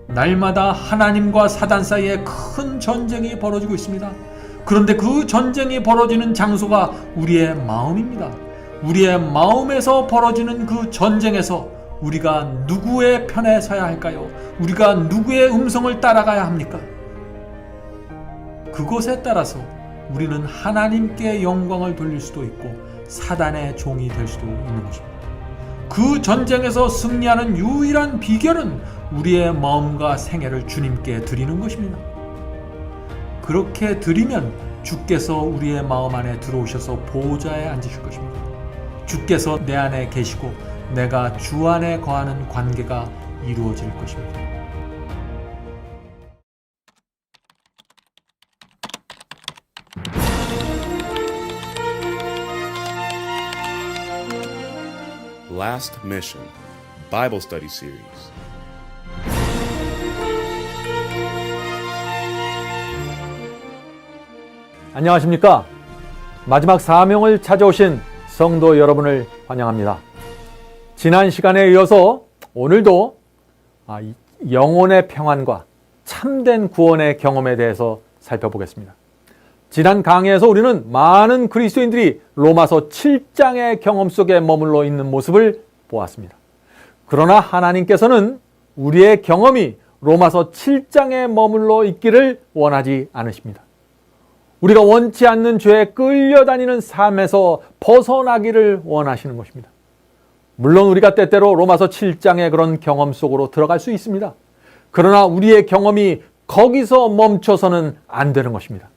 날마다 하나님과 사단 사이에 큰 전쟁이 벌어지고 있습니다. 그런데 그 전쟁이 벌어지는 장소가 우리의 마음입니다. 우리의 마음에서 벌어지는 그 전쟁에서 우리가 누구의 편에 서야 할까요? 우리가 누구의 음성을 따라가야 합니까? 그것에 따라서 우리는 하나님께 영광을 돌릴 수도 있고 사단의 종이 될 수도 있는 것입니다. 그 전쟁에서 승리하는 유일한 비결은 우리의 마음과 생애를 주님께 드리는 것입니다. 그렇게 드리면 주께서 우리의 마음 안에 들어오셔서 보좌에 앉으실 것입니다. 주께서 내 안에 계시고 내가 주 안에 거하는 관계가 이루어질 것입니다. Last Mission Bible Study Series. 안녕하십니까? 마지막 사명을 찾아오신 성도 여러분을 환영합니다. 지난 시간에 이어서 오늘도 영혼의 평안과 참된 구원의 경험에 대해서 살펴보겠습니다. 지난 강의에서 우리는 많은 그리스도인들이 로마서 7장의 경험 속에 머물러 있는 모습을 보았습니다. 그러나 하나님께서는 우리의 경험이 로마서 7장에 머물러 있기를 원하지 않으십니다. 우리가 원치 않는 죄에 끌려다니는 삶에서 벗어나기를 원하시는 것입니다. 물론 우리가 때때로 로마서 7장의 그런 경험 속으로 들어갈 수 있습니다. 그러나 우리의 경험이 거기서 멈춰서는 안 되는 것입니다.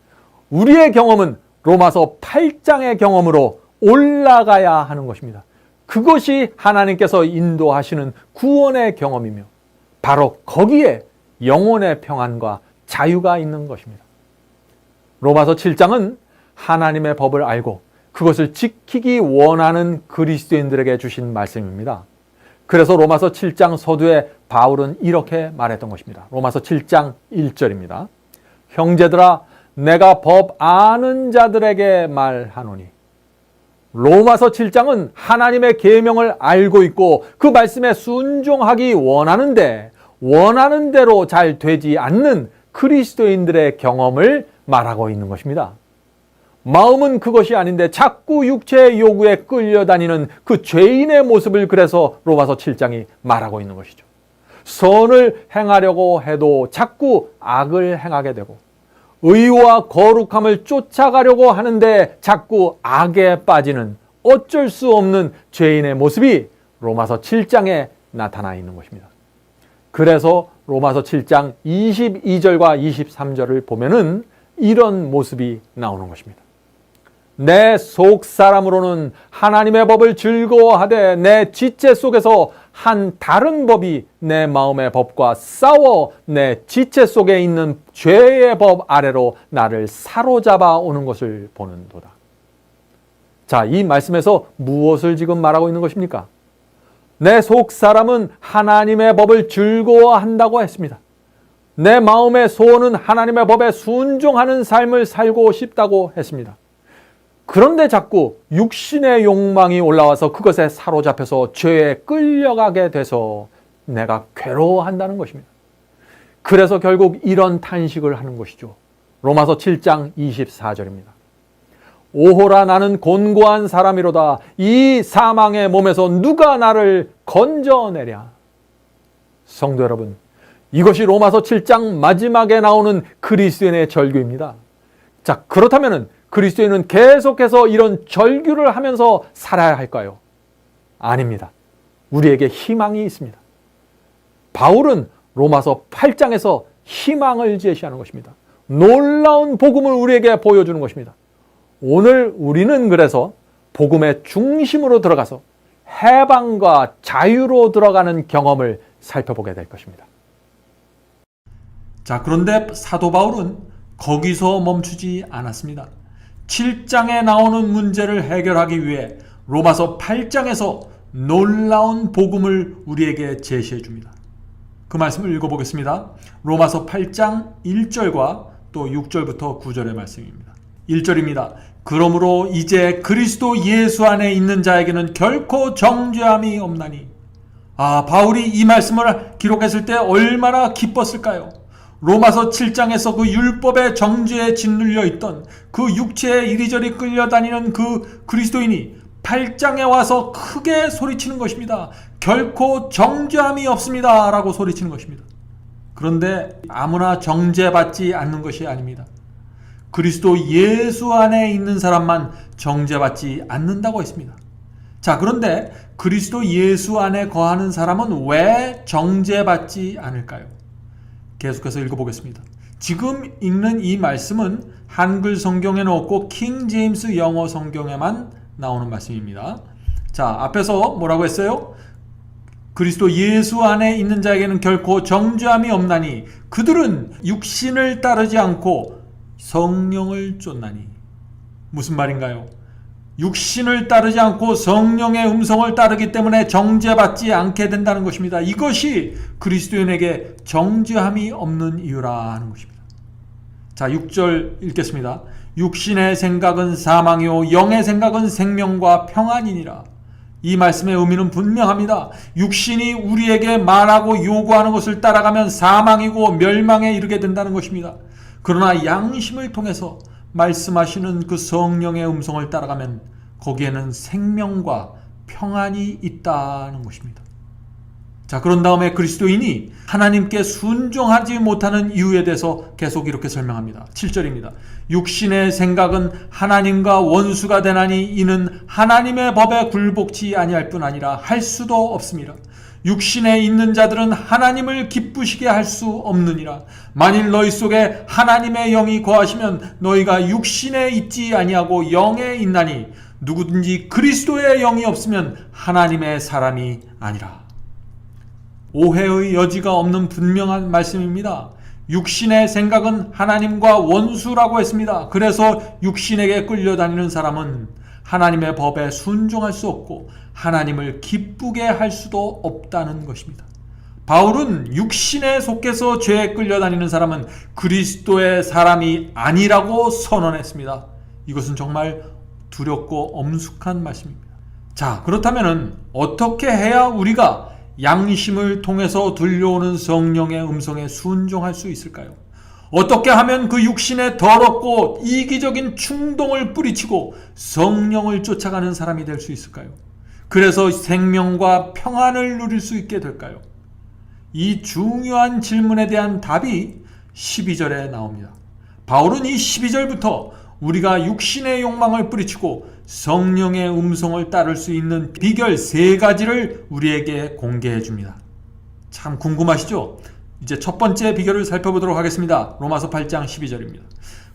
우리의 경험은 로마서 8장의 경험으로 올라가야 하는 것입니다. 그것이 하나님께서 인도하시는 구원의 경험이며 바로 거기에 영혼의 평안과 자유가 있는 것입니다. 로마서 7장은 하나님의 법을 알고 그것을 지키기 원하는 그리스도인들에게 주신 말씀입니다. 그래서 로마서 7장 서두에 바울은 이렇게 말했던 것입니다. 로마서 7장 1절입니다. 형제들아 내가 법 아는 자들에게 말하노니. 로마서 7장은 하나님의 계명을 알고 있고 그 말씀에 순종하기 원하는데 원하는 대로 잘 되지 않는 그리스도인들의 경험을 말하고 있는 것입니다. 마음은 그것이 아닌데 자꾸 육체의 요구에 끌려다니는 그 죄인의 모습을 그래서 로마서 7장이 말하고 있는 것이죠. 선을 행하려고 해도 자꾸 악을 행하게 되고 의와 거룩함을 쫓아가려고 하는데 자꾸 악에 빠지는 어쩔 수 없는 죄인의 모습이 로마서 7장에 나타나 있는 것입니다. 그래서 로마서 7장 22절과 23절을 보면은 이런 모습이 나오는 것입니다. 내 속 사람으로는 하나님의 법을 즐거워하되 내 지체 속에서 한 다른 법이 내 마음의 법과 싸워 내 지체 속에 있는 죄의 법 아래로 나를 사로잡아 오는 것을 보는도다. 자, 이 말씀에서 무엇을 지금 말하고 있는 것입니까? 내 속 사람은 하나님의 법을 즐거워한다고 했습니다. 내 마음의 소원은 하나님의 법에 순종하는 삶을 살고 싶다고 했습니다. 그런데 자꾸 육신의 욕망이 올라와서 그것에 사로잡혀서 죄에 끌려가게 돼서 내가 괴로워한다는 것입니다. 그래서 결국 이런 탄식을 하는 것이죠. 로마서 7장 24절입니다. 오호라 나는 곤고한 사람이로다. 이 사망의 몸에서 누가 나를 건져내랴. 성도 여러분, 이것이 로마서 7장 마지막에 나오는 그리스도인의 절규입니다. 자, 그렇다면 그리스도인은 계속해서 이런 절규를 하면서 살아야 할까요? 아닙니다. 우리에게 희망이 있습니다. 바울은 로마서 8장에서 희망을 제시하는 것입니다. 놀라운 복음을 우리에게 보여주는 것입니다. 오늘 우리는 그래서 복음의 중심으로 들어가서 해방과 자유로 들어가는 경험을 살펴보게 될 것입니다. 자, 그런데 사도 바울은 거기서 멈추지 않았습니다. 7장에 나오는 문제를 해결하기 위해 로마서 8장에서 놀라운 복음을 우리에게 제시해 줍니다. 그 말씀을 읽어보겠습니다. 로마서 8장 1절과 또 6절부터 9절의 말씀입니다. 1절입니다. 그러므로 이제 그리스도 예수 안에 있는 자에게는 결코 정죄함이 없나니 바울이 이 말씀을 기록했을 때 얼마나 기뻤을까요? 로마서 7장에서 그 율법의 정죄에 짓눌려 있던 그 육체에 이리저리 끌려다니는 그 그리스도인이 8장에 와서 크게 소리치는 것입니다. 결코 정죄함이 없습니다 라고 소리치는 것입니다. 그런데 아무나 정죄받지 않는 것이 아닙니다. 그리스도 예수 안에 있는 사람만 정죄받지 않는다고 했습니다. 자, 그런데 그리스도 예수 안에 거하는 사람은 왜 정죄받지 않을까요? 계속해서 읽어보겠습니다. 지금 읽는 이 말씀은 한글 성경에는 없고 킹 제임스 영어 성경에만 나오는 말씀입니다. 자, 앞에서 뭐라고 했어요? 그리스도 예수 안에 있는 자에게는 결코 정죄함이 없나니 그들은 육신을 따르지 않고 성령을 쫓나니. 무슨 말인가요? 육신을 따르지 않고 성령의 음성을 따르기 때문에 정죄받지 않게 된다는 것입니다. 이것이 그리스도인에게 정죄함이 없는 이유라 하는 것입니다. 자, 6절 읽겠습니다. 육신의 생각은 사망이요 영의 생각은 생명과 평안이니라. 이 말씀의 의미는 분명합니다. 육신이 우리에게 말하고 요구하는 것을 따라가면 사망이고 멸망에 이르게 된다는 것입니다. 그러나 양심을 통해서 말씀하시는 그 성령의 음성을 따라가면 거기에는 생명과 평안이 있다는 것입니다. 자, 그런 다음에 그리스도인이 하나님께 순종하지 못하는 이유에 대해서 계속 이렇게 설명합니다. 7절입니다. 육신의 생각은 하나님과 원수가 되나니 이는 하나님의 법에 굴복치 아니할 뿐 아니라 할 수도 없습니다. 육신에 있는 자들은 하나님을 기쁘시게 할 수 없느니라. 만일 너희 속에 하나님의 영이 거하시면 너희가 육신에 있지 아니하고 영에 있나니 누구든지 그리스도의 영이 없으면 하나님의 사람이 아니라. 오해의 여지가 없는 분명한 말씀입니다. 육신의 생각은 하나님과 원수라고 했습니다. 그래서 육신에게 끌려다니는 사람은 하나님의 법에 순종할 수 없고 하나님을 기쁘게 할 수도 없다는 것입니다. 바울은 육신에 속해서 죄에 끌려다니는 사람은 그리스도의 사람이 아니라고 선언했습니다. 이것은 정말 두렵고 엄숙한 말씀입니다. 자, 그렇다면 어떻게 해야 우리가 양심을 통해서 들려오는 성령의 음성에 순종할 수 있을까요? 어떻게 하면 그 육신의 더럽고 이기적인 충동을 뿌리치고 성령을 쫓아가는 사람이 될 수 있을까요? 그래서 생명과 평안을 누릴 수 있게 될까요? 이 중요한 질문에 대한 답이 12절에 나옵니다. 바울은 이 12절부터 우리가 육신의 욕망을 뿌리치고 성령의 음성을 따를 수 있는 비결 3가지를 우리에게 공개해 줍니다. 참 궁금하시죠? 이제 첫 번째 비결을 살펴보도록 하겠습니다. 로마서 8장 12절입니다.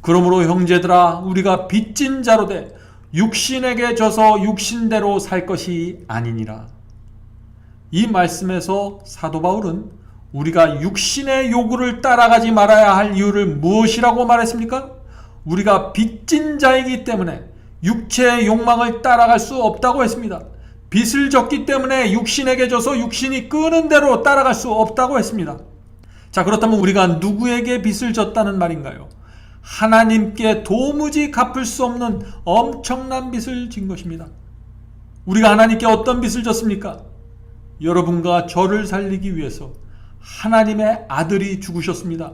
그러므로 형제들아 우리가 빚진 자로 돼 육신에게 져서 육신대로 살 것이 아니니라. 이 말씀에서 사도 바울은 우리가 육신의 요구를 따라가지 말아야 할 이유를 무엇이라고 말했습니까? 우리가 빚진 자이기 때문에 육체의 욕망을 따라갈 수 없다고 했습니다. 빚을 졌기 때문에 육신에게 져서 육신이 끄는 대로 따라갈 수 없다고 했습니다. 자, 그렇다면 우리가 누구에게 빚을 졌다는 말인가요? 하나님께 도무지 갚을 수 없는 엄청난 빚을 진 것입니다. 우리가 하나님께 어떤 빚을 졌습니까? 여러분과 저를 살리기 위해서 하나님의 아들이 죽으셨습니다.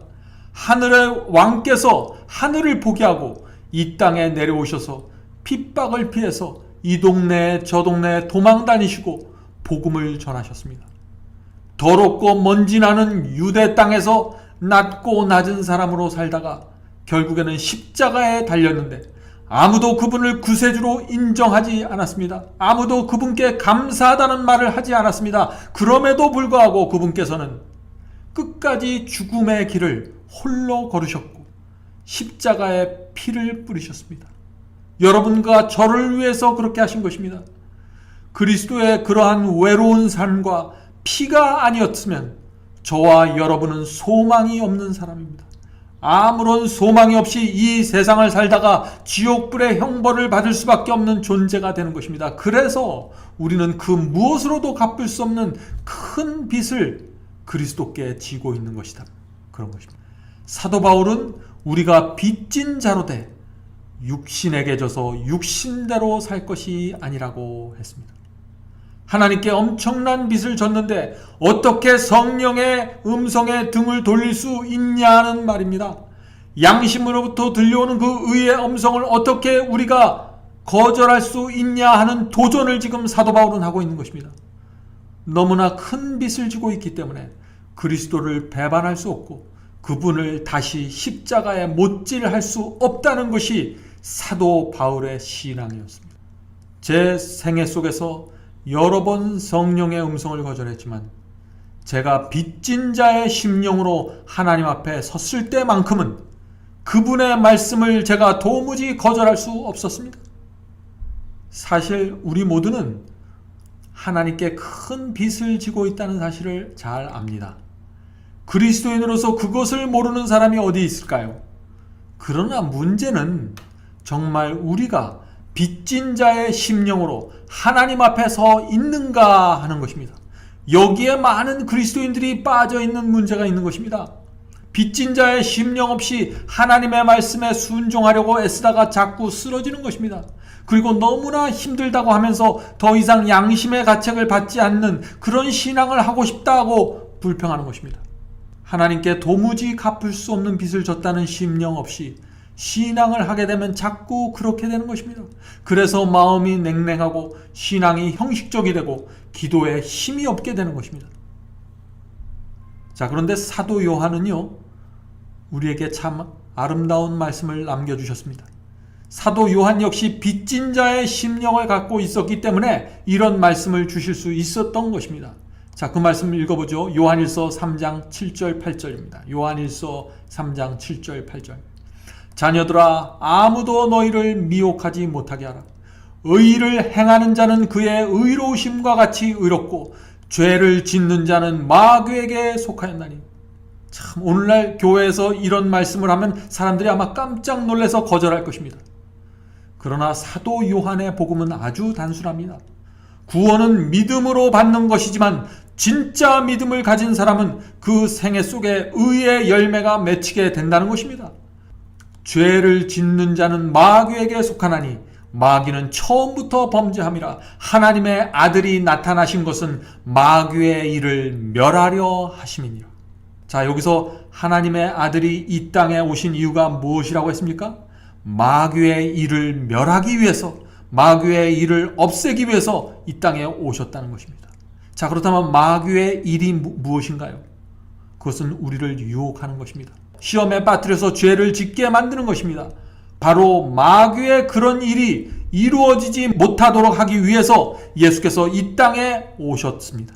하늘의 왕께서 하늘을 포기하고 이 땅에 내려오셔서 핍박을 피해서 이 동네 저 동네 도망 다니시고 복음을 전하셨습니다. 더럽고 먼지 나는 유대 땅에서 낮고 낮은 사람으로 살다가 결국에는 십자가에 달렸는데 아무도 그분을 구세주로 인정하지 않았습니다. 아무도 그분께 감사하다는 말을 하지 않았습니다. 그럼에도 불구하고 그분께서는 끝까지 죽음의 길을 홀로 걸으셨고 십자가에 피를 뿌리셨습니다. 여러분과 저를 위해서 그렇게 하신 것입니다. 그리스도의 그러한 외로운 삶과 피가 아니었으면 저와 여러분은 소망이 없는 사람입니다. 아무런 소망이 없이 이 세상을 살다가 지옥불의 형벌을 받을 수밖에 없는 존재가 되는 것입니다. 그래서 우리는 그 무엇으로도 갚을 수 없는 큰 빚을 그리스도께 지고 있는 것이다. 그런 것입니다. 사도 바울은 우리가 빚진 자로 돼 육신에게 져서 육신대로 살 것이 아니라고 했습니다. 하나님께 엄청난 빚을 졌는데 어떻게 성령의 음성에 등을 돌릴 수 있냐는 말입니다. 양심으로부터 들려오는 그 의의 음성을 어떻게 우리가 거절할 수 있냐 하는 도전을 지금 사도 바울은 하고 있는 것입니다. 너무나 큰 빚을 지고 있기 때문에 그리스도를 배반할 수 없고 그분을 다시 십자가에 못질할 수 없다는 것이 사도 바울의 신앙이었습니다. 제 생애 속에서 여러 번 성령의 음성을 거절했지만 제가 빚진 자의 심령으로 하나님 앞에 섰을 때만큼은 그분의 말씀을 제가 도무지 거절할 수 없었습니다. 사실 우리 모두는 하나님께 큰 빚을 지고 있다는 사실을 잘 압니다. 그리스도인으로서 그것을 모르는 사람이 어디 있을까요? 그러나 문제는 정말 우리가 빚진 자의 심령으로 하나님 앞에 서 있는가 하는 것입니다. 여기에 많은 그리스도인들이 빠져 있는 문제가 있는 것입니다. 빚진 자의 심령 없이 하나님의 말씀에 순종하려고 애쓰다가 자꾸 쓰러지는 것입니다. 그리고 너무나 힘들다고 하면서 더 이상 양심의 가책을 받지 않는 그런 신앙을 하고 싶다고 불평하는 것입니다. 하나님께 도무지 갚을 수 없는 빚을 졌다는 심령 없이 신앙을 하게 되면 자꾸 그렇게 되는 것입니다. 그래서 마음이 냉랭하고 신앙이 형식적이 되고 기도에 힘이 없게 되는 것입니다. 자, 그런데 사도 요한은요, 우리에게 참 아름다운 말씀을 남겨주셨습니다. 사도 요한 역시 빚진 자의 심령을 갖고 있었기 때문에 이런 말씀을 주실 수 있었던 것입니다. 자, 그 말씀을 읽어보죠. 요한일서 3장 7절 8절입니다. 요한일서 3장 7절 8절. 자녀들아, 아무도 너희를 미혹하지 못하게 하라. 의를 행하는 자는 그의 의로우심과 같이 의롭고 죄를 짓는 자는 마귀에게 속하였나니. 참, 오늘날 교회에서 이런 말씀을 하면 사람들이 아마 깜짝 놀라서 거절할 것입니다. 그러나 사도 요한의 복음은 아주 단순합니다. 구원은 믿음으로 받는 것이지만 진짜 믿음을 가진 사람은 그 생애 속에 의의 열매가 맺히게 된다는 것입니다. 죄를 짓는 자는 마귀에게 속하나니 마귀는 처음부터 범죄함이라. 하나님의 아들이 나타나신 것은 마귀의 일을 멸하려 하심이니라. 자, 여기서 하나님의 아들이 이 땅에 오신 이유가 무엇이라고 했습니까? 마귀의 일을 멸하기 위해서, 마귀의 일을 없애기 위해서 이 땅에 오셨다는 것입니다. 자, 그렇다면 마귀의 일이 무엇인가요? 그것은 우리를 유혹하는 것입니다. 시험에 빠뜨려서 죄를 짓게 만드는 것입니다. 바로 마귀의 그런 일이 이루어지지 못하도록 하기 위해서 예수께서 이 땅에 오셨습니다.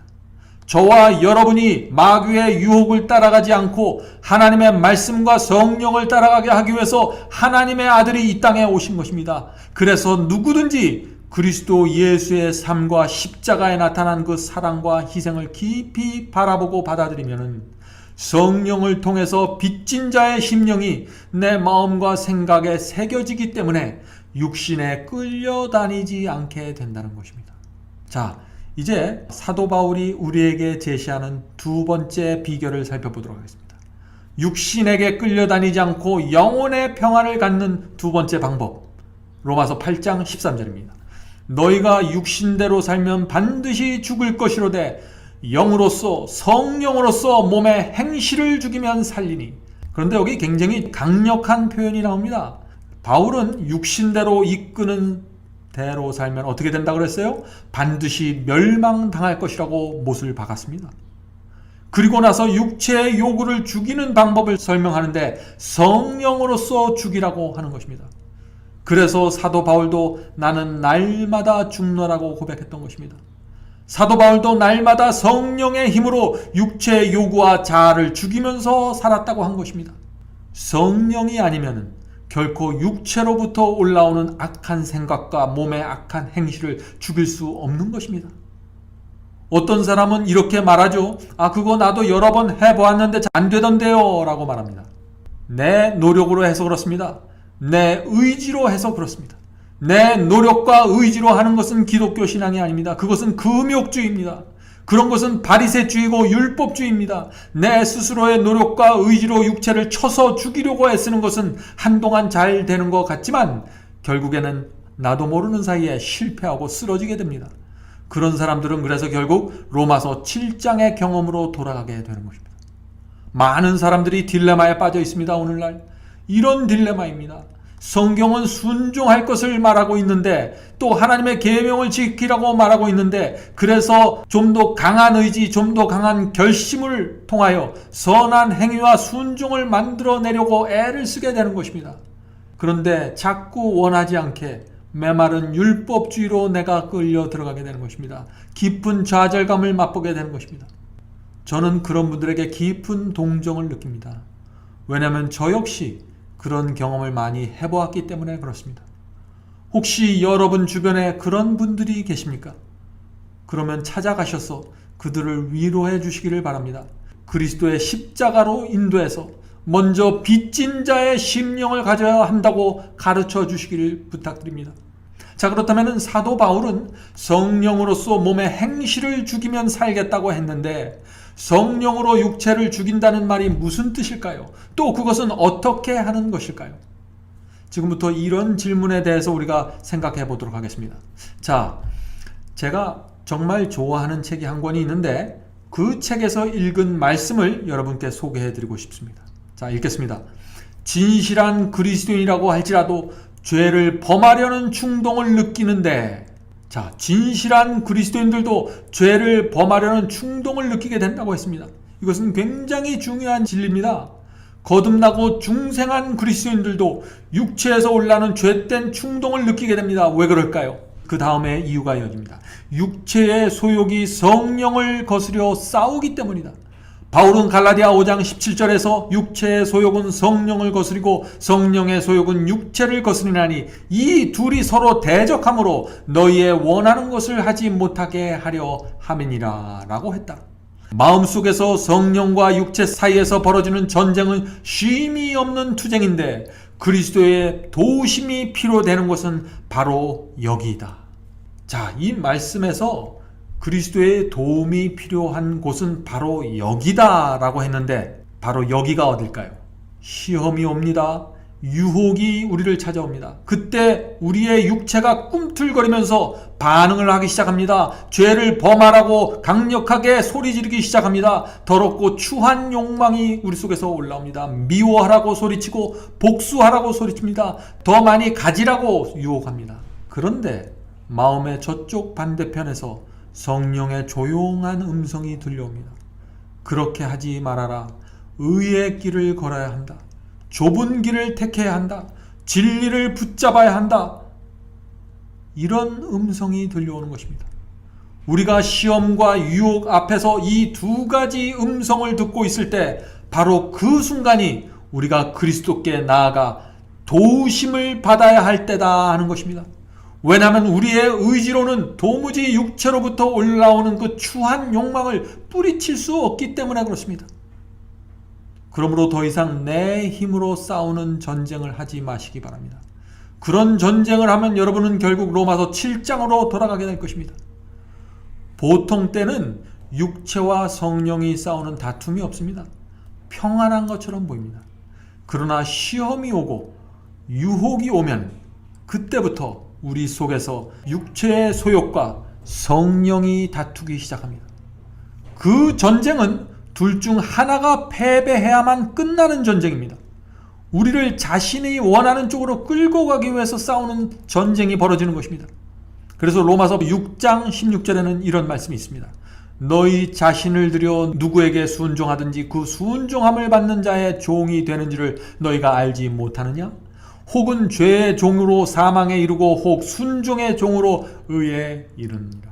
저와 여러분이 마귀의 유혹을 따라가지 않고 하나님의 말씀과 성령을 따라가게 하기 위해서 하나님의 아들이 이 땅에 오신 것입니다. 그래서 누구든지 그리스도 예수의 삶과 십자가에 나타난 그 사랑과 희생을 깊이 바라보고 받아들이면 성령을 통해서 빚진 자의 심령이 내 마음과 생각에 새겨지기 때문에 육신에 끌려다니지 않게 된다는 것입니다. 자, 이제 사도 바울이 우리에게 제시하는 두 번째 비결을 살펴보도록 하겠습니다. 육신에게 끌려다니지 않고 영혼의 평안을 갖는 두 번째 방법. 로마서 8장 13절입니다. 너희가 육신대로 살면 반드시 죽을 것이로되 영으로서 성령으로서 몸의 행실을 죽이면 살리니. 그런데 여기 굉장히 강력한 표현이 나옵니다. 바울은 육신대로 이끄는 대로 살면 어떻게 된다고 그랬어요? 반드시 멸망당할 것이라고 못을 박았습니다. 그리고 나서 육체의 요구를 죽이는 방법을 설명하는데 성령으로서 죽이라고 하는 것입니다. 그래서 사도 바울도 나는 날마다 죽노라고 고백했던 것입니다. 사도 바울도 날마다 성령의 힘으로 육체의 요구와 자아를 죽이면서 살았다고 한 것입니다. 성령이 아니면 결코 육체로부터 올라오는 악한 생각과 몸의 악한 행실을 죽일 수 없는 것입니다. 어떤 사람은 이렇게 말하죠. 그거 나도 여러 번 해보았는데 안 되던데요 라고 말합니다. 내 노력으로 해서 그렇습니다. 내 의지로 해서 그렇습니다. 내 노력과 의지로 하는 것은 기독교 신앙이 아닙니다. 그것은 금욕주의입니다. 그런 것은 바리새주의고 율법주의입니다. 내 스스로의 노력과 의지로 육체를 쳐서 죽이려고 애쓰는 것은 한동안 잘 되는 것 같지만 결국에는 나도 모르는 사이에 실패하고 쓰러지게 됩니다. 그런 사람들은 그래서 결국 로마서 7장의 경험으로 돌아가게 되는 것입니다. 많은 사람들이 딜레마에 빠져 있습니다. 오늘날 이런 딜레마입니다. 성경은 순종할 것을 말하고 있는데 또 하나님의 계명을 지키라고 말하고 있는데 그래서 좀 더 강한 의지, 좀 더 강한 결심을 통하여 선한 행위와 순종을 만들어내려고 애를 쓰게 되는 것입니다. 그런데 자꾸 원하지 않게 메마른 율법주의로 내가 끌려 들어가게 되는 것입니다. 깊은 좌절감을 맛보게 되는 것입니다. 저는 그런 분들에게 깊은 동정을 느낍니다. 왜냐하면 저 역시 그런 경험을 많이 해보았기 때문에 그렇습니다. 혹시 여러분 주변에 그런 분들이 계십니까? 그러면 찾아가셔서 그들을 위로해 주시기를 바랍니다. 그리스도의 십자가로 인도해서 먼저 빚진 자의 심령을 가져야 한다고 가르쳐 주시기를 부탁드립니다. 자, 그렇다면 사도 바울은 성령으로서 몸의 행실을 죽이면 살겠다고 했는데 성령으로 육체를 죽인다는 말이 무슨 뜻일까요? 또 그것은 어떻게 하는 것일까요? 지금부터 이런 질문에 대해서 우리가 생각해 보도록 하겠습니다. 자, 제가 정말 좋아하는 책이 한 권이 있는데 그 책에서 읽은 말씀을 여러분께 소개해 드리고 싶습니다. 자, 읽겠습니다. 진실한 그리스도인이라고 할지라도 죄를 범하려는 충동을 느끼는데, 자, 진실한 그리스도인들도 죄를 범하려는 충동을 느끼게 된다고 했습니다. 이것은 굉장히 중요한 진리입니다. 거듭나고 중생한 그리스도인들도 육체에서 올라오는 죄된 충동을 느끼게 됩니다. 왜 그럴까요? 그 다음에 이유가 이어집니다. 육체의 소욕이 성령을 거스려 싸우기 때문이다. 바울은 갈라디아 5장 17절에서 육체의 소욕은 성령을 거스리고 성령의 소욕은 육체를 거스리나니 이 둘이 서로 대적하므로 너희의 원하는 것을 하지 못하게 하려 함이니라 라고 했다. 마음속에서 성령과 육체 사이에서 벌어지는 전쟁은 쉼이 없는 투쟁인데 그리스도의 도우심이 필요되는 것은 바로 여기이다. 자, 이 말씀에서 그리스도의 도움이 필요한 곳은 바로 여기다 라고 했는데 바로 여기가 어딜까요? 시험이 옵니다. 유혹이 우리를 찾아옵니다. 그때 우리의 육체가 꿈틀거리면서 반응을 하기 시작합니다. 죄를 범하라고 강력하게 소리 지르기 시작합니다. 더럽고 추한 욕망이 우리 속에서 올라옵니다. 미워하라고 소리치고 복수하라고 소리칩니다. 더 많이 가지라고 유혹합니다. 그런데 마음의 저쪽 반대편에서 성령의 조용한 음성이 들려옵니다. 그렇게 하지 말아라. 의의 길을 걸어야 한다. 좁은 길을 택해야 한다. 진리를 붙잡아야 한다. 이런 음성이 들려오는 것입니다. 우리가 시험과 유혹 앞에서 이 두 가지 음성을 듣고 있을 때 바로 그 순간이 우리가 그리스도께 나아가 도우심을 받아야 할 때다 하는 것입니다. 왜냐하면 우리의 의지로는 도무지 육체로부터 올라오는 그 추한 욕망을 뿌리칠 수 없기 때문에 그렇습니다. 그러므로 더 이상 내 힘으로 싸우는 전쟁을 하지 마시기 바랍니다. 그런 전쟁을 하면 여러분은 결국 로마서 7장으로 돌아가게 될 것입니다. 보통 때는 육체와 성령이 싸우는 다툼이 없습니다. 평안한 것처럼 보입니다. 그러나 시험이 오고 유혹이 오면 그때부터 우리 속에서 육체의 소욕과 성령이 다투기 시작합니다. 그 전쟁은 둘 중 하나가 패배해야만 끝나는 전쟁입니다. 우리를 자신이 원하는 쪽으로 끌고 가기 위해서 싸우는 전쟁이 벌어지는 것입니다. 그래서 로마서 6장 16절에는 이런 말씀이 있습니다. 너희 자신을 들여 누구에게 순종하든지 그 순종함을 받는 자의 종이 되는지를 너희가 알지 못하느냐? 혹은 죄의 종으로 사망에 이르고 혹 순종의 종으로 의에 이르느니라.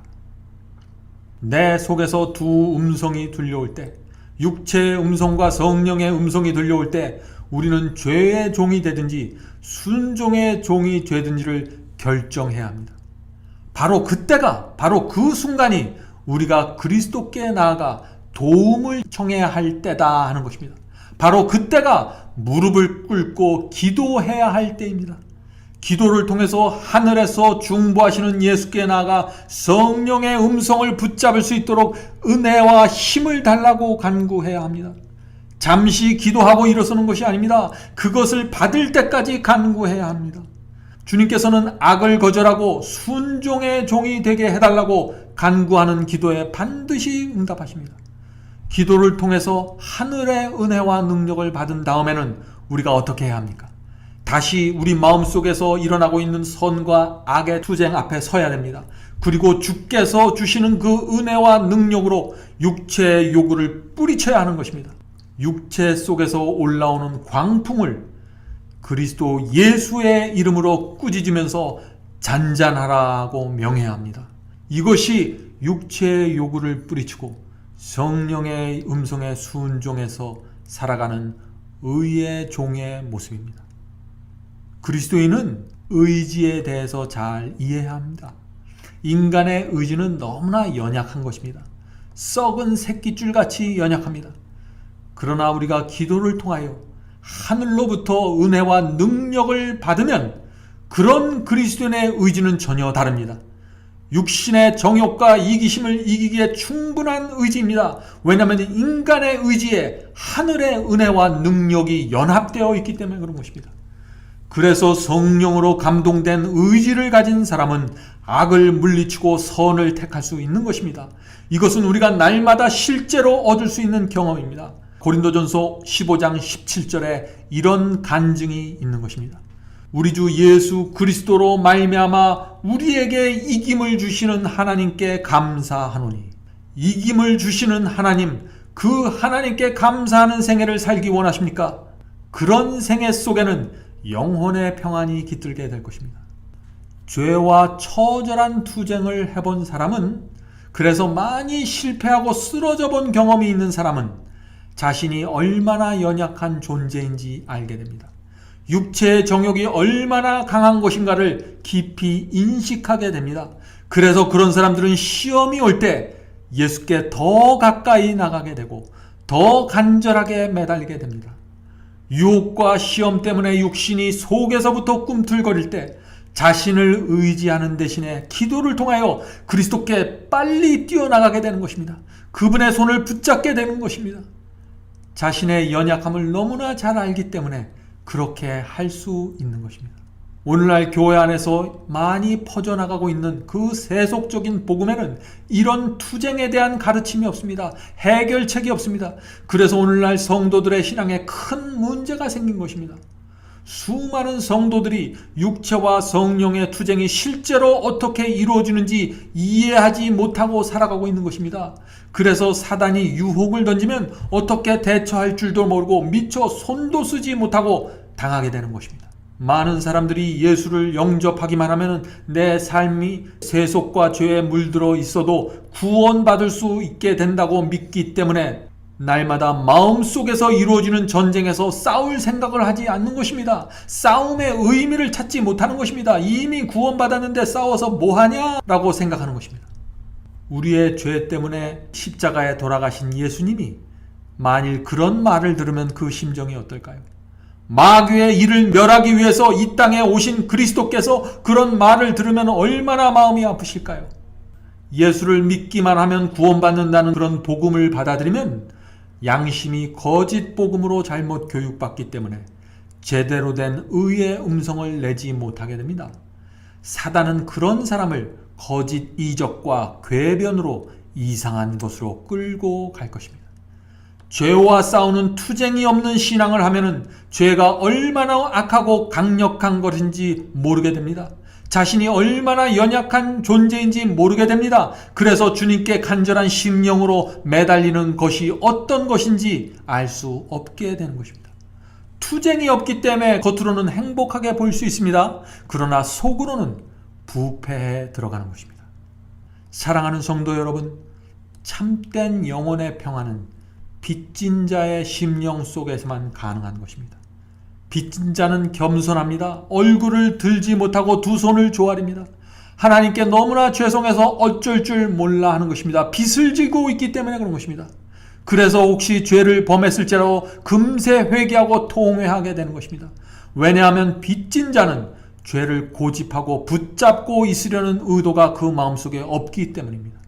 내 속에서 두 음성이 들려올 때, 육체의 음성과 성령의 음성이 들려올 때 우리는 죄의 종이 되든지 순종의 종이 되든지를 결정해야 합니다. 바로 그때가, 바로 그 순간이 우리가 그리스도께 나아가 도움을 청해야 할 때다 하는 것입니다. 바로 그때가 무릎을 꿇고 기도해야 할 때입니다. 기도를 통해서 하늘에서 중보하시는 예수께 나아가 성령의 음성을 붙잡을 수 있도록 은혜와 힘을 달라고 간구해야 합니다. 잠시 기도하고 일어서는 것이 아닙니다. 그것을 받을 때까지 간구해야 합니다. 주님께서는 악을 거절하고 순종의 종이 되게 해달라고 간구하는 기도에 반드시 응답하십니다. 기도를 통해서 하늘의 은혜와 능력을 받은 다음에는 우리가 어떻게 해야 합니까? 다시 우리 마음속에서 일어나고 있는 선과 악의 투쟁 앞에 서야 됩니다. 그리고 주께서 주시는 그 은혜와 능력으로 육체의 요구를 뿌리쳐야 하는 것입니다. 육체 속에서 올라오는 광풍을 그리스도 예수의 이름으로 꾸짖으면서 잔잔하라고 명해야 합니다. 이것이 육체의 요구를 뿌리치고 성령의 음성에 순종해서 살아가는 의의 종의 모습입니다. 그리스도인은 의지에 대해서 잘 이해해야 합니다. 인간의 의지는 너무나 연약한 것입니다. 썩은 새끼줄같이 연약합니다. 그러나 우리가 기도를 통하여 하늘로부터 은혜와 능력을 받으면 그런 그리스도인의 의지는 전혀 다릅니다. 육신의 정욕과 이기심을 이기기에 충분한 의지입니다. 왜냐하면 인간의 의지에 하늘의 은혜와 능력이 연합되어 있기 때문에 그런 것입니다. 그래서 성령으로 감동된 의지를 가진 사람은 악을 물리치고 선을 택할 수 있는 것입니다. 이것은 우리가 날마다 실제로 얻을 수 있는 경험입니다. 고린도전서 15장 17절에 이런 간증이 있는 것입니다. 우리 주 예수 그리스도로 말미암아 우리에게 이김을 주시는 하나님께 감사하노니. 이김을 주시는 하나님, 그 하나님께 감사하는 생애를 살기 원하십니까? 그런 생애 속에는 영혼의 평안이 깃들게 될 것입니다. 죄와 처절한 투쟁을 해본 사람은, 그래서 많이 실패하고 쓰러져 본 경험이 있는 사람은 자신이 얼마나 연약한 존재인지 알게 됩니다. 육체의 정욕이 얼마나 강한 것인가를 깊이 인식하게 됩니다. 그래서 그런 사람들은 시험이 올 때 예수께 더 가까이 나가게 되고 더 간절하게 매달리게 됩니다. 유혹과 시험 때문에 육신이 속에서부터 꿈틀거릴 때 자신을 의지하는 대신에 기도를 통하여 그리스도께 빨리 뛰어나가게 되는 것입니다. 그분의 손을 붙잡게 되는 것입니다. 자신의 연약함을 너무나 잘 알기 때문에 그렇게 할 수 있는 것입니다. 오늘날 교회 안에서 많이 퍼져나가고 있는 그 세속적인 복음에는 이런 투쟁에 대한 가르침이 없습니다. 해결책이 없습니다. 그래서 오늘날 성도들의 신앙에 큰 문제가 생긴 것입니다. 수많은 성도들이 육체와 성령의 투쟁이 실제로 어떻게 이루어지는지 이해하지 못하고 살아가고 있는 것입니다. 그래서 사단이 유혹을 던지면 어떻게 대처할 줄도 모르고 미처 손도 쓰지 못하고 당하게 되는 것입니다. 많은 사람들이 예수를 영접하기만 하면 내 삶이 세속과 죄에 물들어 있어도 구원받을 수 있게 된다고 믿기 때문에 날마다 마음속에서 이루어지는 전쟁에서 싸울 생각을 하지 않는 것입니다. 싸움의 의미를 찾지 못하는 것입니다. 이미 구원받았는데 싸워서 뭐하냐라고 생각하는 것입니다. 우리의 죄 때문에 십자가에 돌아가신 예수님이 만일 그런 말을 들으면 그 심정이 어떨까요? 마귀의 일을 멸하기 위해서 이 땅에 오신 그리스도께서 그런 말을 들으면 얼마나 마음이 아프실까요? 예수를 믿기만 하면 구원받는다는 그런 복음을 받아들이면 양심이 거짓 복음으로 잘못 교육받기 때문에 제대로 된 의의 음성을 내지 못하게 됩니다. 사단은 그런 사람을 거짓 이적과 궤변으로 이상한 것으로 끌고 갈 것입니다. 죄와 싸우는 투쟁이 없는 신앙을 하면은 죄가 얼마나 악하고 강력한 것인지 모르게 됩니다. 자신이 얼마나 연약한 존재인지 모르게 됩니다. 그래서 주님께 간절한 심령으로 매달리는 것이 어떤 것인지 알 수 없게 되는 것입니다. 투쟁이 없기 때문에 겉으로는 행복하게 보일 수 있습니다. 그러나 속으로는 부패해 들어가는 것입니다. 사랑하는 성도 여러분, 참된 영혼의 평안은 빚진 자의 심령 속에서만 가능한 것입니다. 빚진 자는 겸손합니다. 얼굴을 들지 못하고 두 손을 조아립니다. 하나님께 너무나 죄송해서 어쩔 줄 몰라 하는 것입니다. 빚을 지고 있기 때문에 그런 것입니다. 그래서 혹시 죄를 범했을지라도 금세 회개하고 통회하게 되는 것입니다. 왜냐하면 빚진 자는 죄를 고집하고 붙잡고 있으려는 의도가 그 마음속에 없기 때문입니다.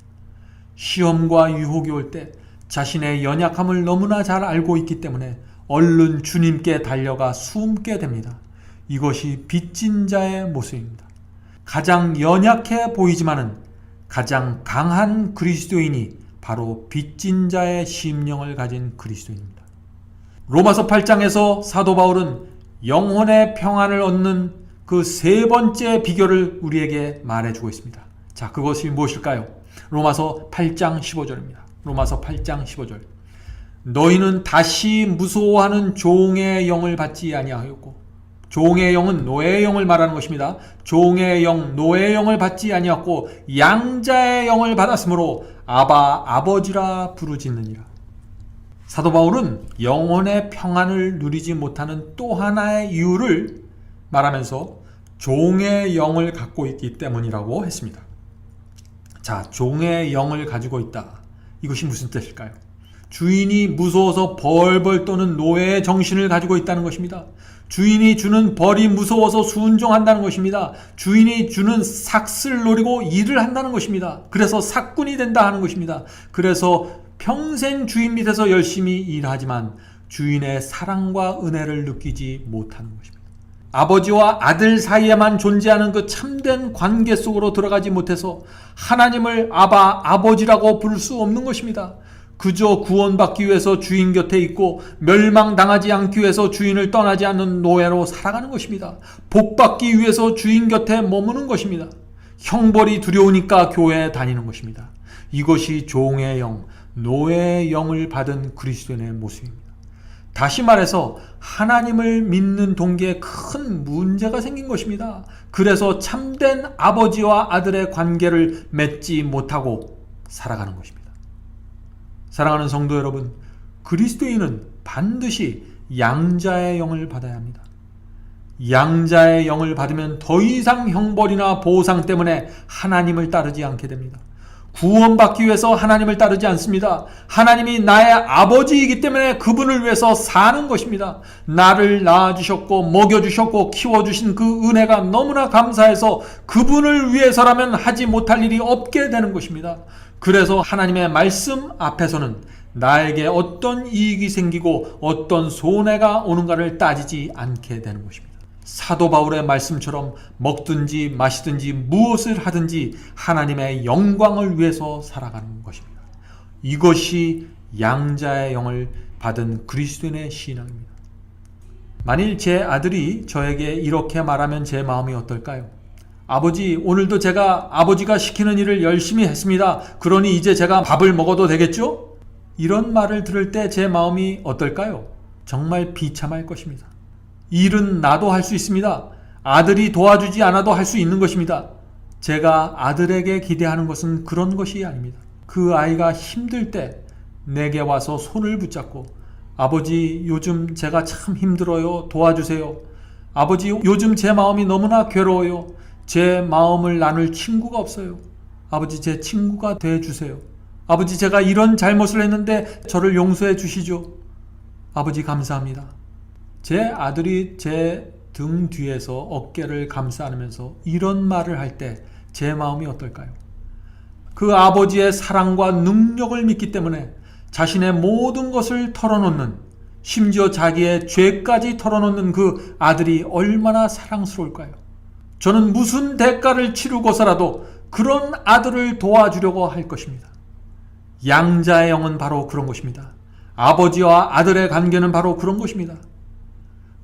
시험과 유혹이 올 때 자신의 연약함을 너무나 잘 알고 있기 때문에 얼른 주님께 달려가 숨게 됩니다. 이것이 빚진 자의 모습입니다. 가장 연약해 보이지만은 가장 강한 그리스도인이 바로 빚진 자의 심령을 가진 그리스도인입니다. 로마서 8장에서 사도 바울은 영혼의 평안을 얻는 그 세 번째 비결을 우리에게 말해주고 있습니다. 자, 그것이 무엇일까요? 로마서 8장 15절입니다. 로마서 8장 15절. 너희는 다시 무서워하는 종의 영을 받지 아니하였고, 종의 영은 노예의 영을 말하는 것입니다. 종의 영, 노예의 영을 받지 아니하였고 양자의 영을 받았으므로 아바, 아버지라 부르짖느니라. 사도 바울은 영혼의 평안을 누리지 못하는 또 하나의 이유를 말하면서 종의 영을 갖고 있기 때문이라고 했습니다. 자, 종의 영을 가지고 있다. 이것이 무슨 뜻일까요? 주인이 무서워서 벌벌 떠는 노예의 정신을 가지고 있다는 것입니다. 주인이 주는 벌이 무서워서 순종한다는 것입니다. 주인이 주는 삭슬 노리고 일을 한다는 것입니다. 그래서 삭군이 된다 하는 것입니다. 그래서 평생 주인 밑에서 열심히 일하지만 주인의 사랑과 은혜를 느끼지 못하는 것입니다. 아버지와 아들 사이에만 존재하는 그 참된 관계 속으로 들어가지 못해서 하나님을 아바, 아버지라고 부를 수 없는 것입니다. 그저 구원받기 위해서 주인 곁에 있고 멸망당하지 않기 위해서 주인을 떠나지 않는 노예로 살아가는 것입니다. 복받기 위해서 주인 곁에 머무는 것입니다. 형벌이 두려우니까 교회에 다니는 것입니다. 이것이 종의 영, 노예의 영을 받은 그리스도인의 모습입니다. 다시 말해서 하나님을 믿는 동기에 큰 문제가 생긴 것입니다. 그래서 참된 아버지와 아들의 관계를 맺지 못하고 살아가는 것입니다. 사랑하는 성도 여러분, 그리스도인은 반드시 양자의 영을 받아야 합니다. 양자의 영을 받으면 더 이상 형벌이나 보상 때문에 하나님을 따르지 않게 됩니다. 구원받기 위해서 하나님을 따르지 않습니다. 하나님이 나의 아버지이기 때문에 그분을 위해서 사는 것입니다. 나를 낳아주셨고 먹여주셨고 키워주신 그 은혜가 너무나 감사해서 그분을 위해서라면 하지 못할 일이 없게 되는 것입니다. 그래서 하나님의 말씀 앞에서는 나에게 어떤 이익이 생기고 어떤 손해가 오는가를 따지지 않게 되는 것입니다. 사도 바울의 말씀처럼 먹든지 마시든지 무엇을 하든지 하나님의 영광을 위해서 살아가는 것입니다. 이것이 양자의 영을 받은 그리스도인의 신앙입니다. 만일 제 아들이 저에게 이렇게 말하면 제 마음이 어떨까요? 아버지, 오늘도 제가 아버지가 시키는 일을 열심히 했습니다. 그러니 이제 제가 밥을 먹어도 되겠죠? 이런 말을 들을 때 제 마음이 어떨까요? 정말 비참할 것입니다. 일은 나도 할 수 있습니다. 아들이 도와주지 않아도 할 수 있는 것입니다. 제가 아들에게 기대하는 것은 그런 것이 아닙니다. 그 아이가 힘들 때 내게 와서 손을 붙잡고 아버지, 요즘 제가 참 힘들어요. 도와주세요. 아버지, 요즘 제 마음이 너무나 괴로워요. 제 마음을 나눌 친구가 없어요. 아버지, 제 친구가 돼주세요. 아버지, 제가 이런 잘못을 했는데 저를 용서해 주시죠. 아버지, 감사합니다. 제 아들이 제 등 뒤에서 어깨를 감싸 안으면서 이런 말을 할 때 제 마음이 어떨까요? 그 아버지의 사랑과 능력을 믿기 때문에 자신의 모든 것을 털어놓는, 심지어 자기의 죄까지 털어놓는 그 아들이 얼마나 사랑스러울까요? 저는 무슨 대가를 치르고서라도 그런 아들을 도와주려고 할 것입니다. 양자의 영은 바로 그런 것입니다. 아버지와 아들의 관계는 바로 그런 것입니다.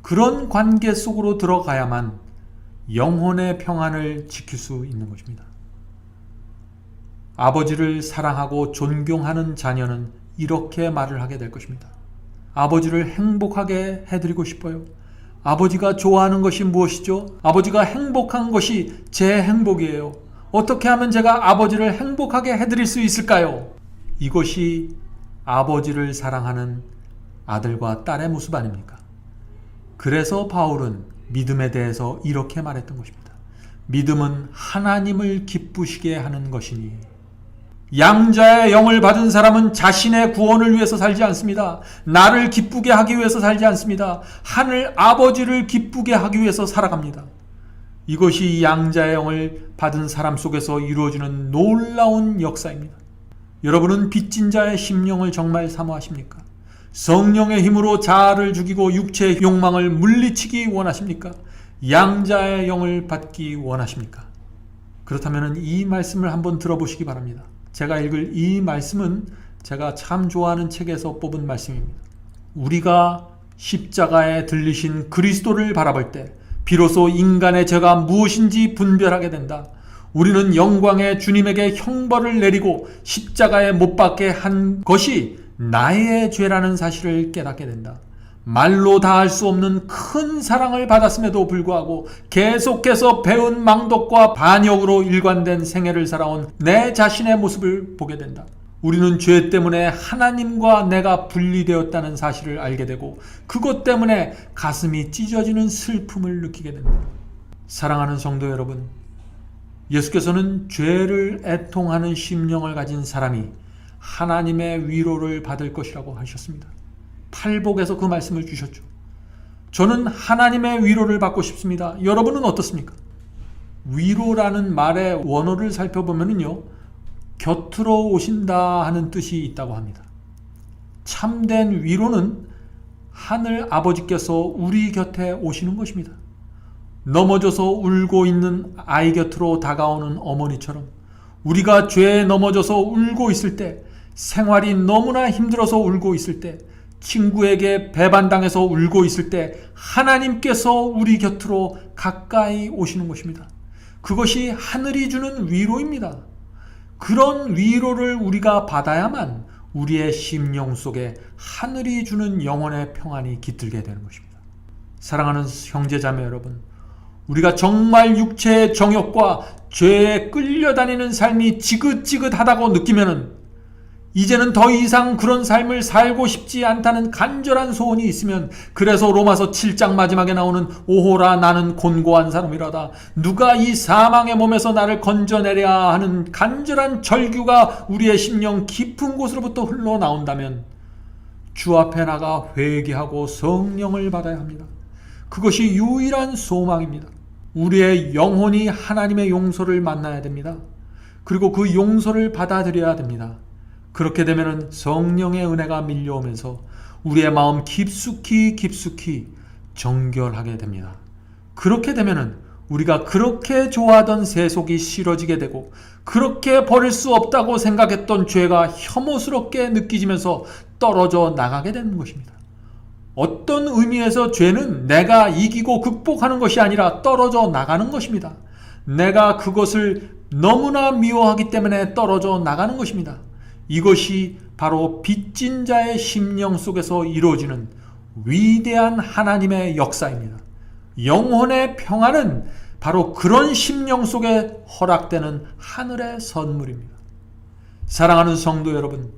그런 관계 속으로 들어가야만 영혼의 평안을 지킬 수 있는 것입니다. 아버지를 사랑하고 존경하는 자녀는 이렇게 말을 하게 될 것입니다. 아버지를 행복하게 해드리고 싶어요. 아버지가 좋아하는 것이 무엇이죠? 아버지가 행복한 것이 제 행복이에요. 어떻게 하면 제가 아버지를 행복하게 해드릴 수 있을까요? 이것이 아버지를 사랑하는 아들과 딸의 모습 아닙니까? 그래서 바울은 믿음에 대해서 이렇게 말했던 것입니다. 믿음은 하나님을 기쁘시게 하는 것이니, 양자의 영을 받은 사람은 자신의 구원을 위해서 살지 않습니다. 나를 기쁘게 하기 위해서 살지 않습니다. 하늘 아버지를 기쁘게 하기 위해서 살아갑니다. 이것이 양자의 영을 받은 사람 속에서 이루어지는 놀라운 역사입니다. 여러분은 빚진 자의 심령을 정말 사모하십니까? 성령의 힘으로 자아를 죽이고 육체의 욕망을 물리치기 원하십니까? 양자의 영을 받기 원하십니까? 그렇다면 이 말씀을 한번 들어보시기 바랍니다. 제가 읽을 이 말씀은 제가 참 좋아하는 책에서 뽑은 말씀입니다. 우리가 십자가에 들리신 그리스도를 바라볼 때 비로소 인간의 죄가 무엇인지 분별하게 된다. 우리는 영광의 주님에게 형벌을 내리고 십자가에 못 박게 한 것이 나의 죄라는 사실을 깨닫게 된다. 말로 다 할 수 없는 큰 사랑을 받았음에도 불구하고 계속해서 배운 망덕과 반역으로 일관된 생애를 살아온 내 자신의 모습을 보게 된다. 우리는 죄 때문에 하나님과 내가 분리되었다는 사실을 알게 되고 그것 때문에 가슴이 찢어지는 슬픔을 느끼게 된다. 사랑하는 성도 여러분, 예수께서는 죄를 애통하는 심령을 가진 사람이 하나님의 위로를 받을 것이라고 하셨습니다. 팔복에서 그 말씀을 주셨죠. 저는 하나님의 위로를 받고 싶습니다. 여러분은 어떻습니까? 위로라는 말의 원어를 살펴보면요, 곁으로 오신다 하는 뜻이 있다고 합니다. 참된 위로는 하늘 아버지께서 우리 곁에 오시는 것입니다. 넘어져서 울고 있는 아이 곁으로 다가오는 어머니처럼 우리가 죄에 넘어져서 울고 있을 때, 생활이 너무나 힘들어서 울고 있을 때, 친구에게 배반당해서 울고 있을 때 하나님께서 우리 곁으로 가까이 오시는 것입니다. 그것이 하늘이 주는 위로입니다. 그런 위로를 우리가 받아야만 우리의 심령 속에 하늘이 주는 영혼의 평안이 깃들게 되는 것입니다. 사랑하는 형제자매 여러분, 우리가 정말 육체의 정욕과 죄에 끌려다니는 삶이 지긋지긋하다고 느끼면은 이제는 더 이상 그런 삶을 살고 싶지 않다는 간절한 소원이 있으면, 그래서 로마서 7장 마지막에 나오는 오호라 나는 곤고한 사람이라다, 누가 이 사망의 몸에서 나를 건져내랴 하는 간절한 절규가 우리의 심령 깊은 곳으로부터 흘러나온다면 주 앞에 나가 회개하고 성령을 받아야 합니다. 그것이 유일한 소망입니다. 우리의 영혼이 하나님의 용서를 만나야 됩니다. 그리고 그 용서를 받아들여야 됩니다. 그렇게 되면 성령의 은혜가 밀려오면서 우리의 마음 깊숙이 정결하게 됩니다. 그렇게 되면 우리가 그렇게 좋아하던 세속이 싫어지게 되고, 그렇게 버릴 수 없다고 생각했던 죄가 혐오스럽게 느껴지면서 떨어져 나가게 되는 것입니다. 어떤 의미에서 죄는 내가 이기고 극복하는 것이 아니라 떨어져 나가는 것입니다. 내가 그것을 너무나 미워하기 때문에 떨어져 나가는 것입니다. 이것이 바로 빚진 자의 심령 속에서 이루어지는 위대한 하나님의 역사입니다. 영혼의 평안은 바로 그런 심령 속에 허락되는 하늘의 선물입니다. 사랑하는 성도 여러분,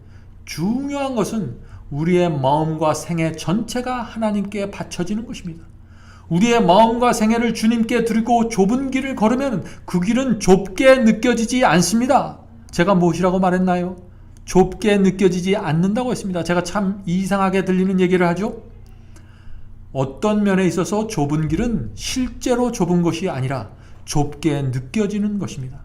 중요한 것은 우리의 마음과 생애 전체가 하나님께 바쳐지는 것입니다. 우리의 마음과 생애를 주님께 드리고 좁은 길을 걸으면 그 길은 좁게 느껴지지 않습니다. 제가 무엇이라고 말했나요? 좁게 느껴지지 않는다고 했습니다. 제가 참 이상하게 들리는 얘기를 하죠. 어떤 면에 있어서 좁은 길은 실제로 좁은 것이 아니라 좁게 느껴지는 것입니다.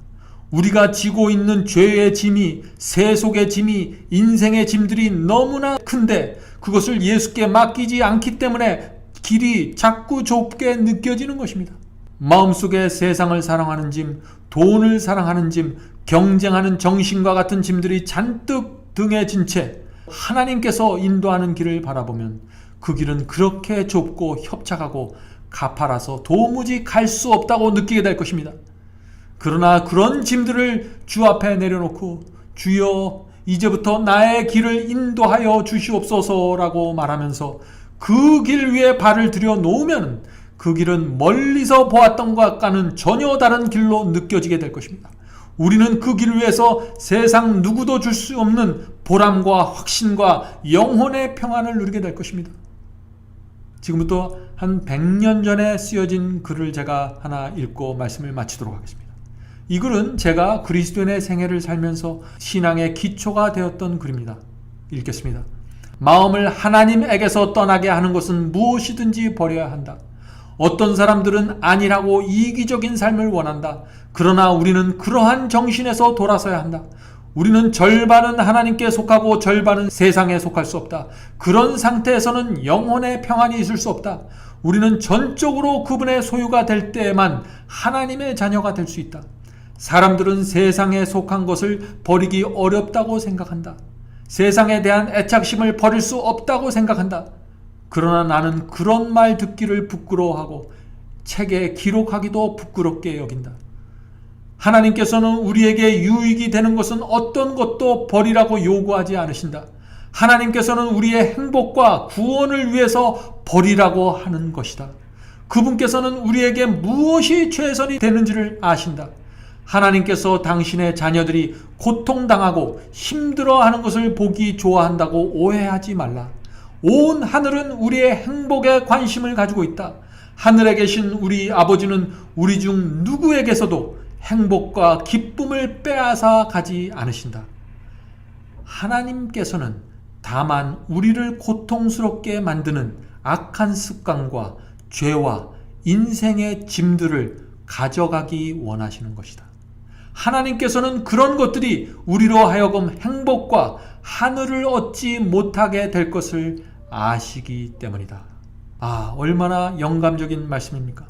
우리가 지고 있는 죄의 짐이, 세속의 짐이, 인생의 짐들이 너무나 큰데 그것을 예수께 맡기지 않기 때문에 길이 자꾸 좁게 느껴지는 것입니다. 마음속에 세상을 사랑하는 짐, 돈을 사랑하는 짐, 경쟁하는 정신과 같은 짐들이 잔뜩 등에 진 채 하나님께서 인도하는 길을 바라보면 그 길은 그렇게 좁고 협착하고 가파라서 도무지 갈 수 없다고 느끼게 될 것입니다. 그러나 그런 짐들을 주 앞에 내려놓고 주여 이제부터 나의 길을 인도하여 주시옵소서라고 말하면서 그 길 위에 발을 들여 놓으면 그 길은 멀리서 보았던 것과는 전혀 다른 길로 느껴지게 될 것입니다. 우리는 그 길 위에서 세상 누구도 줄 수 없는 보람과 확신과 영혼의 평안을 누리게 될 것입니다. 지금부터 한 100년 전에 쓰여진 글을 제가 하나 읽고 말씀을 마치도록 하겠습니다. 이 글은 제가 그리스도인의 생애를 살면서 신앙의 기초가 되었던 글입니다. 읽겠습니다. 마음을 하나님에게서 떠나게 하는 것은 무엇이든지 버려야 한다. 어떤 사람들은 안일하고 이기적인 삶을 원한다. 그러나 우리는 그러한 정신에서 돌아서야 한다. 우리는 절반은 하나님께 속하고 절반은 세상에 속할 수 없다. 그런 상태에서는 영혼의 평안이 있을 수 없다. 우리는 전적으로 그분의 소유가 될 때에만 하나님의 자녀가 될 수 있다. 사람들은 세상에 속한 것을 버리기 어렵다고 생각한다. 세상에 대한 애착심을 버릴 수 없다고 생각한다. 그러나 나는 그런 말 듣기를 부끄러워하고 책에 기록하기도 부끄럽게 여긴다. 하나님께서는 우리에게 유익이 되는 것은 어떤 것도 버리라고 요구하지 않으신다. 하나님께서는 우리의 행복과 구원을 위해서 버리라고 하는 것이다. 그분께서는 우리에게 무엇이 최선이 되는지를 아신다. 하나님께서 당신의 자녀들이 고통당하고 힘들어하는 것을 보기 좋아한다고 오해하지 말라. 온 하늘은 우리의 행복에 관심을 가지고 있다. 하늘에 계신 우리 아버지는 우리 중 누구에게서도 행복과 기쁨을 빼앗아 가지 않으신다. 하나님께서는 다만 우리를 고통스럽게 만드는 악한 습관과 죄와 인생의 짐들을 가져가기 원하시는 것이다. 하나님께서는 그런 것들이 우리로 하여금 행복과 하늘을 얻지 못하게 될 것을 아시기 때문이다. 얼마나 영감적인 말씀입니까?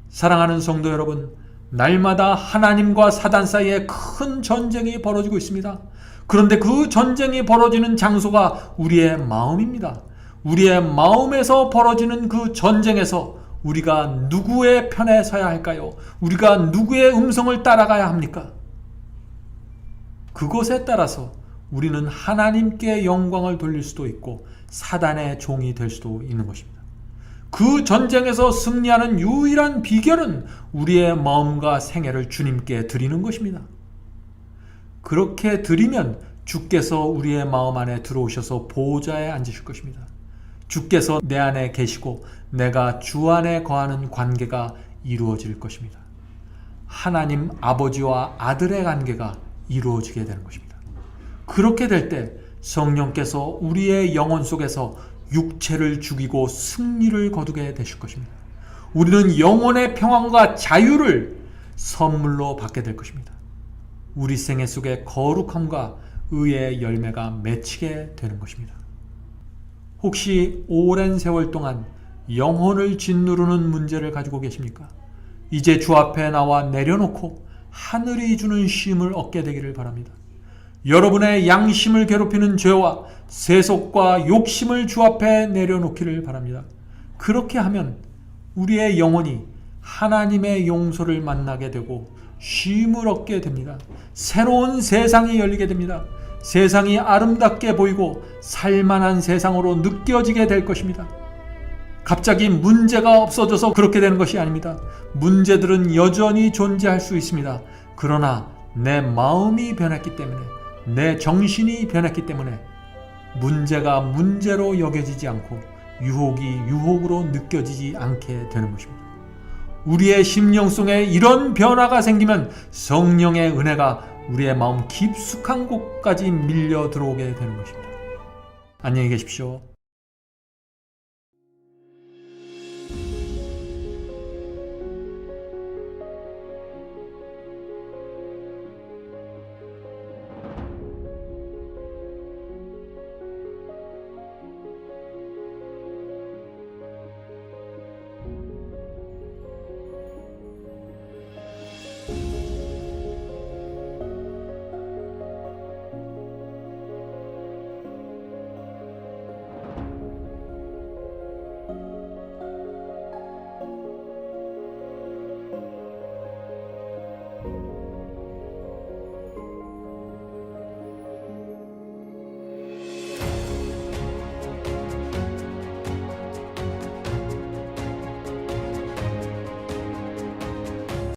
사랑하는 성도 여러분, 날마다 하나님과 사단 사이에 큰 전쟁이 벌어지고 있습니다. 그런데 그 전쟁이 벌어지는 장소가 우리의 마음입니다. 우리의 마음에서 벌어지는 그 전쟁에서 우리가 누구의 편에 서야 할까요? 우리가 누구의 음성을 따라가야 합니까? 그것에 따라서 우리는 하나님께 영광을 돌릴 수도 있고 사단의 종이 될 수도 있는 것입니다. 그 전쟁에서 승리하는 유일한 비결은 우리의 마음과 생애를 주님께 드리는 것입니다. 그렇게 드리면 주께서 우리의 마음 안에 들어오셔서 보좌에 앉으실 것입니다. 주께서 내 안에 계시고 내가 주 안에 거하는 관계가 이루어질 것입니다. 하나님 아버지와 아들의 관계가 이루어지게 되는 것입니다. 그렇게 될 때 성령께서 우리의 영혼 속에서 육체를 죽이고 승리를 거두게 되실 것입니다. 우리는 영혼의 평안과 자유를 선물로 받게 될 것입니다. 우리 생애 속에 거룩함과 의의 열매가 맺히게 되는 것입니다. 혹시 오랜 세월 동안 영혼을 짓누르는 문제를 가지고 계십니까? 이제 주 앞에 나와 내려놓고 하늘이 주는 쉼을 얻게 되기를 바랍니다. 여러분의 양심을 괴롭히는 죄와 세속과 욕심을 주 앞에 내려놓기를 바랍니다. 그렇게 하면 우리의 영혼이 하나님의 용서를 만나게 되고 쉼을 얻게 됩니다. 새로운 세상이 열리게 됩니다. 세상이 아름답게 보이고 살만한 세상으로 느껴지게 될 것입니다. 갑자기 문제가 없어져서 그렇게 되는 것이 아닙니다. 문제들은 여전히 존재할 수 있습니다. 그러나 내 마음이 변했기 때문에, 내 정신이 변했기 때문에 문제가 문제로 여겨지지 않고 유혹이 유혹으로 느껴지지 않게 되는 것입니다. 우리의 심령 속에 이런 변화가 생기면 성령의 은혜가 우리의 마음 깊숙한 곳까지 밀려 들어오게 되는 것입니다. 안녕히 계십시오.